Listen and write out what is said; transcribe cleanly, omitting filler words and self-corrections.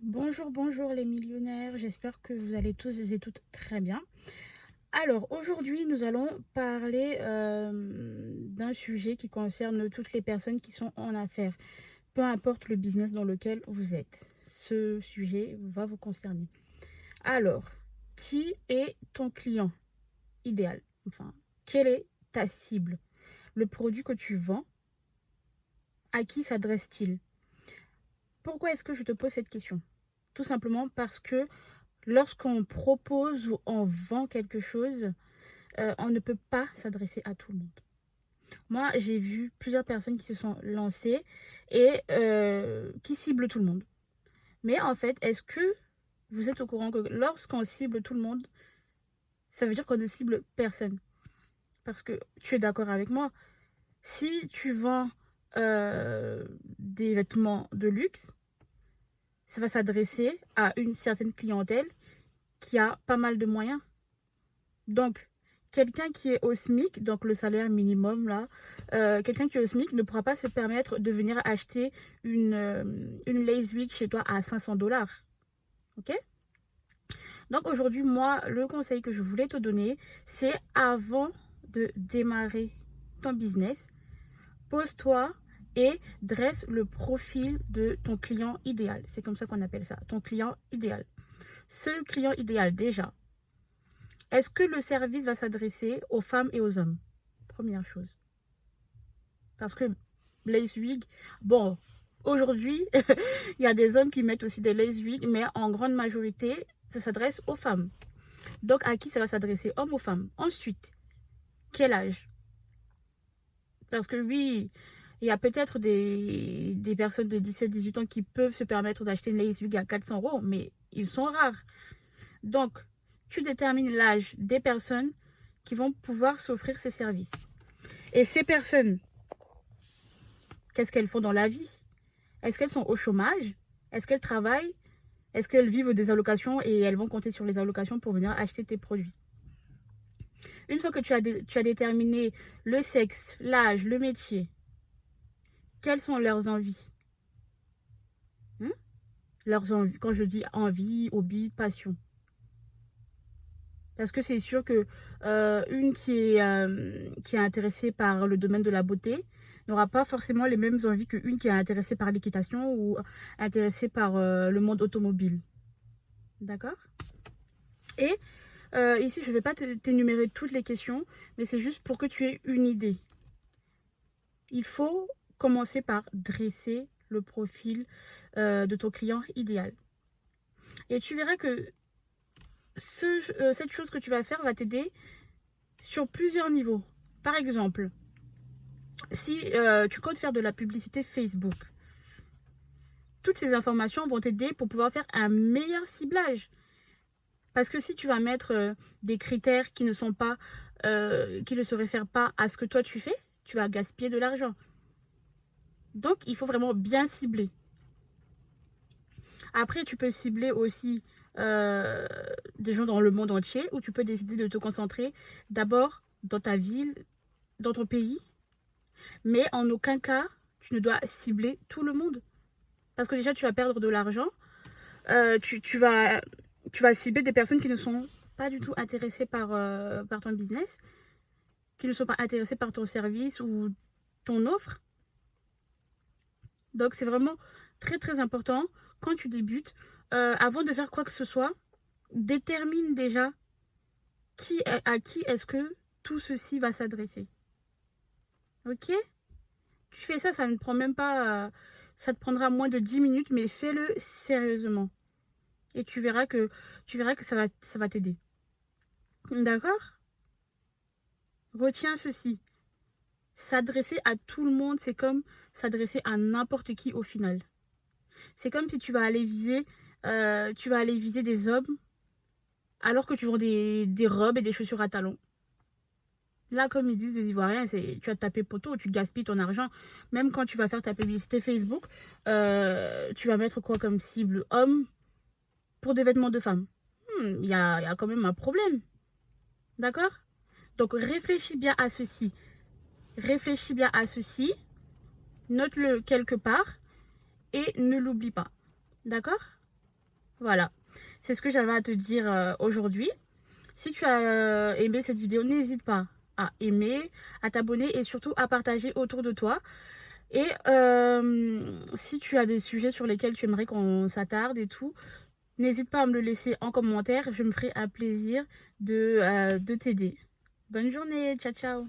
Bonjour, bonjour les millionnaires, j'espère que vous allez tous et toutes très bien. Alors aujourd'hui, nous allons parler d'un sujet qui concerne toutes les personnes qui sont en affaires, peu importe le business dans lequel vous êtes. Ce sujet va vous concerner. Alors, qui est ton client idéal? Enfin, quelle est ta cible? Le produit que tu vends, à qui s'adresse-t-il? Pourquoi est-ce que je te pose cette question? Tout simplement parce que lorsqu'on propose ou on vend quelque chose, on ne peut pas s'adresser à tout le monde. Moi, j'ai vu plusieurs personnes qui se sont lancées et qui ciblent tout le monde. Mais en fait, est-ce que vous êtes au courant que lorsqu'on cible tout le monde, ça veut dire qu'on ne cible personne? Parce que tu es d'accord avec moi, si tu vends des vêtements de luxe, ça va s'adresser à une certaine clientèle qui a pas mal de moyens. Donc, quelqu'un qui est au SMIC, donc le salaire minimum, là, quelqu'un qui est au SMIC ne pourra pas se permettre de venir acheter une Lace Week chez toi à 500 $. Ok? Donc aujourd'hui, moi, le conseil que je voulais te donner, c'est avant de démarrer ton business, pose-toi et dresse le profil de ton client idéal. C'est comme ça qu'on appelle ça, ton client idéal. Ce client idéal, déjà, est-ce que le service va s'adresser aux femmes et aux hommes? Première chose. Parce que lace wig, bon, aujourd'hui, il y a des hommes qui mettent aussi des lace wig, mais en grande majorité, ça s'adresse aux femmes. Donc, à qui ça va s'adresser? Hommes ou femmes? Ensuite, quel âge? Parce que oui, il y a peut-être des personnes de 17-18 ans qui peuvent se permettre d'acheter une lace wig à 400 €, mais ils sont rares. Donc, tu détermines l'âge des personnes qui vont pouvoir s'offrir ces services. Et ces personnes, qu'est-ce qu'elles font dans la vie? Est-ce qu'elles sont au chômage? Est-ce qu'elles travaillent? Est-ce qu'elles vivent des allocations et elles vont compter sur les allocations pour venir acheter tes produits? Une fois que tu as déterminé le sexe, l'âge, le métier, quelles sont leurs envies? Hmm? Leurs envies, quand je dis envie, hobby, passion. Parce que c'est sûr que une qui est intéressée par le domaine de la beauté n'aura pas forcément les mêmes envies qu'une qui est intéressée par l'équitation ou intéressée par le monde automobile. D'accord? Et ici, je ne vais pas t'énumérer toutes les questions, mais c'est juste pour que tu aies une idée. Il faut commencer par dresser le profil de ton client idéal. Et tu verras que cette chose que tu vas faire va t'aider sur plusieurs niveaux. Par exemple, si tu comptes faire de la publicité Facebook, toutes ces informations vont t'aider pour pouvoir faire un meilleur ciblage. Parce que si tu vas mettre des critères qui ne sont pas, qui ne se réfèrent pas à ce que toi tu fais, tu vas gaspiller de l'argent. Donc, il faut vraiment bien cibler. Après, tu peux cibler aussi euh, des gens dans le monde entier ou tu peux décider de te concentrer d'abord dans ta ville, dans ton pays. Mais en aucun cas, tu ne dois cibler tout le monde. Parce que déjà, tu vas perdre de l'argent. Tu vas cibler des personnes qui ne sont pas du tout intéressées par ton business, qui ne sont pas intéressées par ton service ou ton offre. Donc, c'est vraiment très, très important quand tu débutes. Avant de faire quoi que ce soit, détermine déjà à qui est-ce que tout ceci va s'adresser. Ok? Tu fais ça, ça ne prend même pas... ça te prendra moins de 10 minutes, mais fais-le sérieusement. Et tu verras que ça va t'aider. D'accord? Retiens ceci. S'adresser à tout le monde, c'est comme s'adresser à n'importe qui au final. C'est comme si tu vas aller viser des hommes alors que tu vends des robes et des chaussures à talons. Là, comme ils disent les Ivoiriens, tu vas taper poteau, tu gaspilles ton argent. Même quand tu vas faire ta publicité Facebook, tu vas mettre quoi comme cible? Homme pour des vêtements de femme. Il y a quand même un problème. D'accord? Donc, réfléchis bien à ceci. Réfléchis bien à ceci. Note-le quelque part et ne l'oublie pas. D'accord? Voilà, c'est ce que j'avais à te dire aujourd'hui. Si tu as aimé cette vidéo, n'hésite pas à aimer, à t'abonner et surtout à partager autour de toi. Et si tu as des sujets sur lesquels tu aimerais qu'on s'attarde et tout, n'hésite pas à me le laisser en commentaire. Je me ferai un plaisir de t'aider. Bonne journée, ciao ciao.